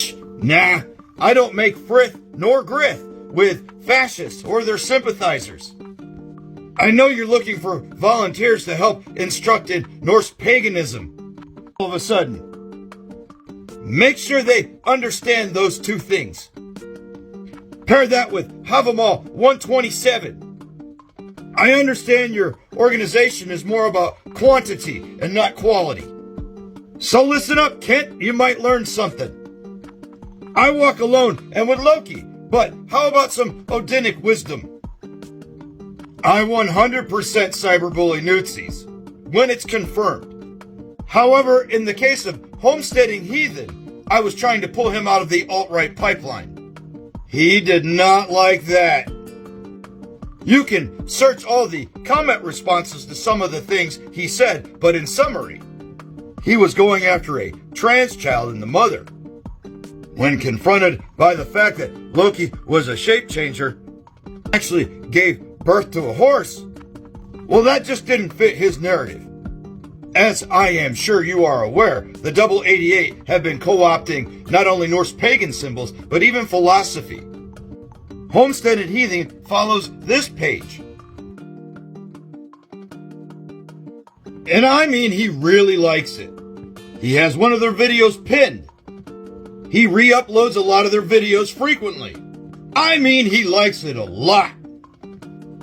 Nah, I don't make frith nor grith with fascists or their sympathizers. I know you're looking for volunteers to help instruct in Norse paganism. All of a sudden, make sure they understand those two things. Pair that with Havamal 127. I understand your organization is more about quantity and not quality. So listen up, Kent, you might learn something. I walk alone and with Loki, but how about some Odinic wisdom? I 100% cyberbully Newtsies, when it's confirmed. However, in the case of homesteading Heathen, I was trying to pull him out of the alt-right pipeline. He did not like that. You can search all the comment responses to some of the things he said, but in summary, he was going after a trans child and the mother. When confronted by the fact that Loki was a shape changer, actually gave birth to a horse, well, that just didn't fit his narrative. As I am sure you are aware, the Double 88 have been co-opting not only Norse pagan symbols, but even philosophy. Homestead and Heathen follows this page. And I mean, he really likes it. He has one of their videos pinned. He re-uploads a lot of their videos frequently. I mean, he likes it a lot.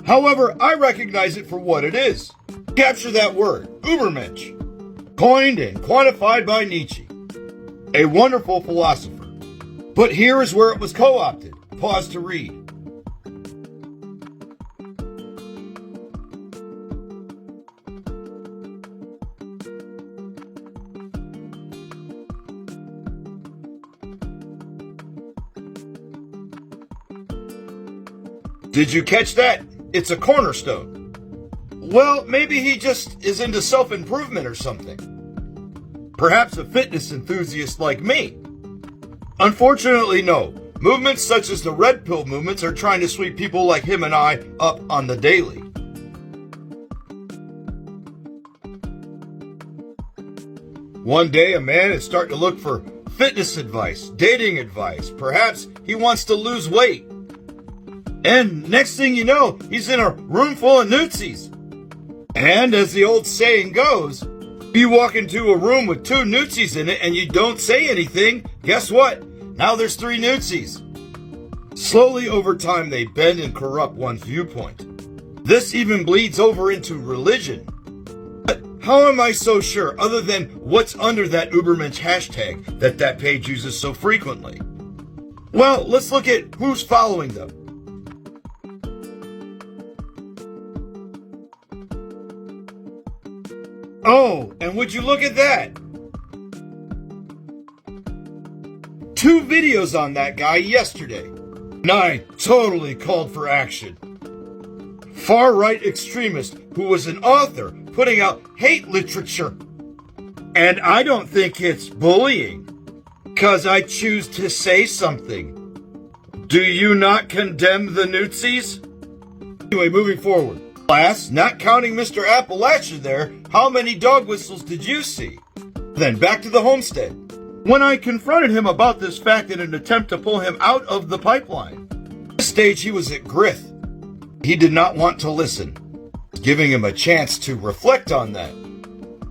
However, I recognize it for what it is. Capture that word, Übermensch, coined and quantified by Nietzsche, a wonderful philosopher. But here is where it was co-opted. Pause to read. Did you catch that? It's a cornerstone. Well, maybe he just is into self-improvement or something. Perhaps a fitness enthusiast like me. Unfortunately, no. Movements such as the Red Pill movements are trying to sweep people like him and I up on the daily. One day, a man is starting to look for fitness advice, dating advice. Perhaps he wants to lose weight. And next thing you know, he's in a room full of Newtsies. And as the old saying goes, you walk into a room with 2 Newtsies in it and you don't say anything, guess what? Now there's 3 Newtsies. Slowly over time, they bend and corrupt one's viewpoint. This even bleeds over into religion. But how am I so sure, other than what's under that Übermensch hashtag that page uses so frequently? Well, let's look at who's following them. Oh, and would you look at that? 2 videos on that guy yesterday. And I totally called for action. Far-right extremist who was an author putting out hate literature. And I don't think it's bullying, 'cause I choose to say something. Do you not condemn the Newtsies? Anyway, moving forward. Class, not counting Mr. Appalachia there, how many dog whistles did you see? Then back to the homestead. When I confronted him about this fact in an attempt to pull him out of the pipeline, at this stage he was at Grith. He did not want to listen, giving him a chance to reflect on that.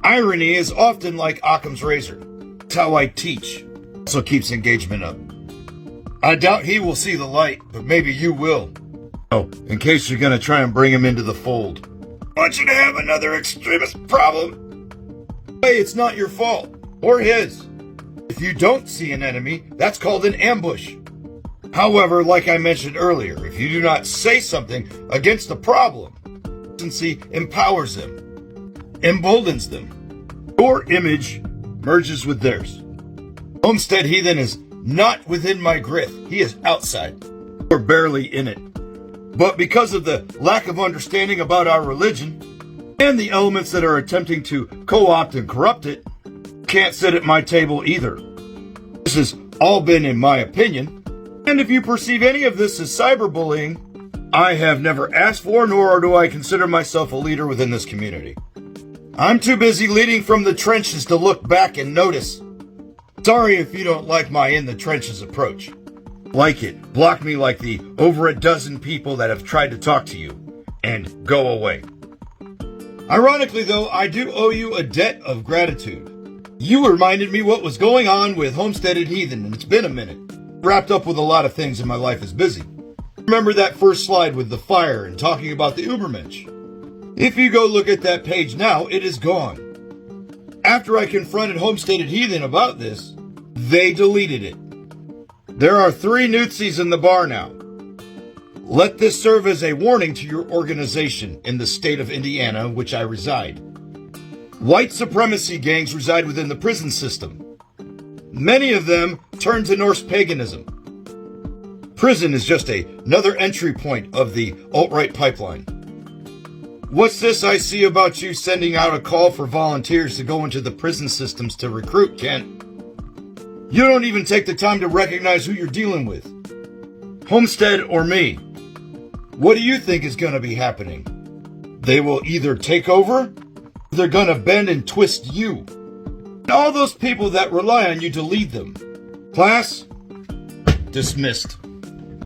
Irony is often like Occam's razor. That's how I teach. Also keeps engagement up. I doubt he will see the light, but maybe you will. Oh, in case you're gonna try and bring him into the fold. I want you to have another extremist problem. Hey, it's not your fault, or his. If you don't see an enemy, that's called an ambush. However, like I mentioned earlier, if you do not say something against the problem, consistency empowers them, emboldens them. Your image merges with theirs. Homestead Heathen is not within my grith. He is outside. We're barely in it. But because of the lack of understanding about our religion and the elements that are attempting to co-opt and corrupt it, can't sit at my table either. This has all been in my opinion. And if you perceive any of this as cyberbullying, I have never asked for, nor do I consider myself a leader within this community. I'm too busy leading from the trenches to look back and notice. Sorry if you don't like my in the trenches approach. Like it, block me like the over a dozen people that have tried to talk to you, and go away. Ironically though, I do owe you a debt of gratitude. You reminded me what was going on with Homesteaded Heathen, and it's been a minute. Wrapped up with a lot of things and my life is busy. Remember that first slide with the fire and talking about the Ubermensch? If you go look at that page now, it is gone. After I confronted Homesteaded Heathen about this, they deleted it. There are 3 Newtsies in the bar now. Let this serve as a warning to your organization in the state of Indiana, which I reside. White supremacy gangs reside within the prison system. Many of them turn to Norse paganism. Prison is just another entry point of the alt-right pipeline. What's this I see about you sending out a call for volunteers to go into the prison systems to recruit, Kent? You don't even take the time to recognize who you're dealing with. Homestead or me. What do you think is going to be happening? They will either take over, or they're going to bend and twist you. And all those people that rely on you to lead them. Class, dismissed.